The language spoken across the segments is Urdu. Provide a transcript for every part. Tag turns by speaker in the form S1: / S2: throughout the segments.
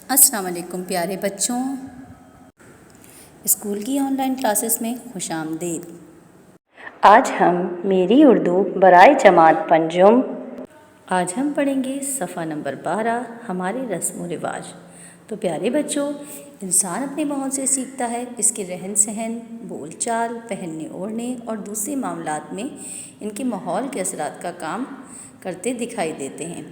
S1: السلام علیکم پیارے بچوں، اسکول کی آن لائن کلاسز میں خوش آمدید۔
S2: آج ہم میری اردو برائے جماعت پنجم
S1: آج ہم پڑھیں گے صفحہ نمبر 12 ہمارے رسم و رواج۔ تو پیارے بچوں، انسان اپنے ماحول سے سیکھتا ہے، اس کے رہن سہن، بول چال، پہننے اوڑھنے اور دوسرے معاملات میں ان کے ماحول کے اثرات کا کام کرتے دکھائی دیتے ہیں۔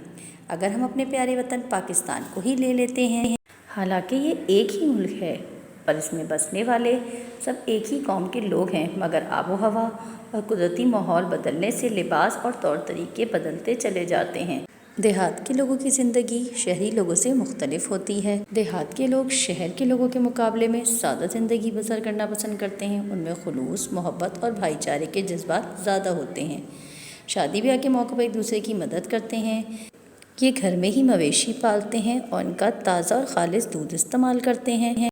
S1: اگر ہم اپنے پیارے وطن پاکستان کو ہی لے لیتے ہیں، حالانکہ یہ ایک ہی ملک ہے پر اس میں بسنے والے سب ایک ہی قوم کے لوگ ہیں، مگر آب و ہوا اور قدرتی ماحول بدلنے سے لباس اور طور طریقے بدلتے چلے جاتے ہیں۔ دیہات کے لوگوں کی زندگی شہری لوگوں سے مختلف ہوتی ہے۔ دیہات کے لوگ شہر کے لوگوں کے مقابلے میں سادہ زندگی بسر کرنا پسند کرتے ہیں۔ ان میں خلوص، محبت اور بھائی چارے کے جذبات زیادہ ہوتے ہیں۔ شادی بیاہ کے موقع پر ایک دوسرے کی مدد کرتے ہیں۔ یہ گھر میں ہی مویشی پالتے ہیں اور ان کا تازہ اور خالص دودھ استعمال کرتے ہیں۔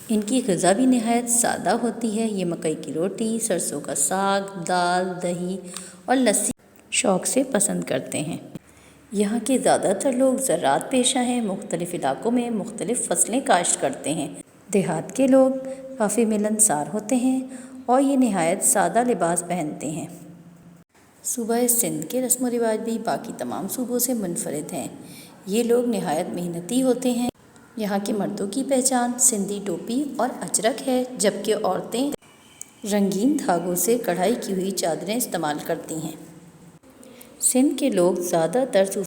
S1: ان کی غذا بھی نہایت سادہ ہوتی ہے۔ یہ مکئی کی روٹی، سرسوں کا ساگ، دال، دہی اور لسی شوق سے پسند کرتے ہیں۔ یہاں کے زیادہ تر لوگ زراعت پیشہ ہیں، مختلف علاقوں میں مختلف فصلیں کاشت کرتے ہیں۔ دیہات کے لوگ کافی ملنسار ہوتے ہیں اور یہ نہایت سادہ لباس پہنتے ہیں۔ صوبہ سندھ کے رسم و رواج بھی باقی تمام صوبوں سے منفرد ہیں۔ یہ لوگ نہایت محنتی ہوتے ہیں۔ یہاں کے مردوں کی پہچان سندھی ٹوپی اور اچرک ہے، جبکہ عورتیں رنگین دھاگوں سے کڑھائی کی ہوئی چادریں استعمال کرتی ہیں۔ سندھ کے لوگ زیادہ تر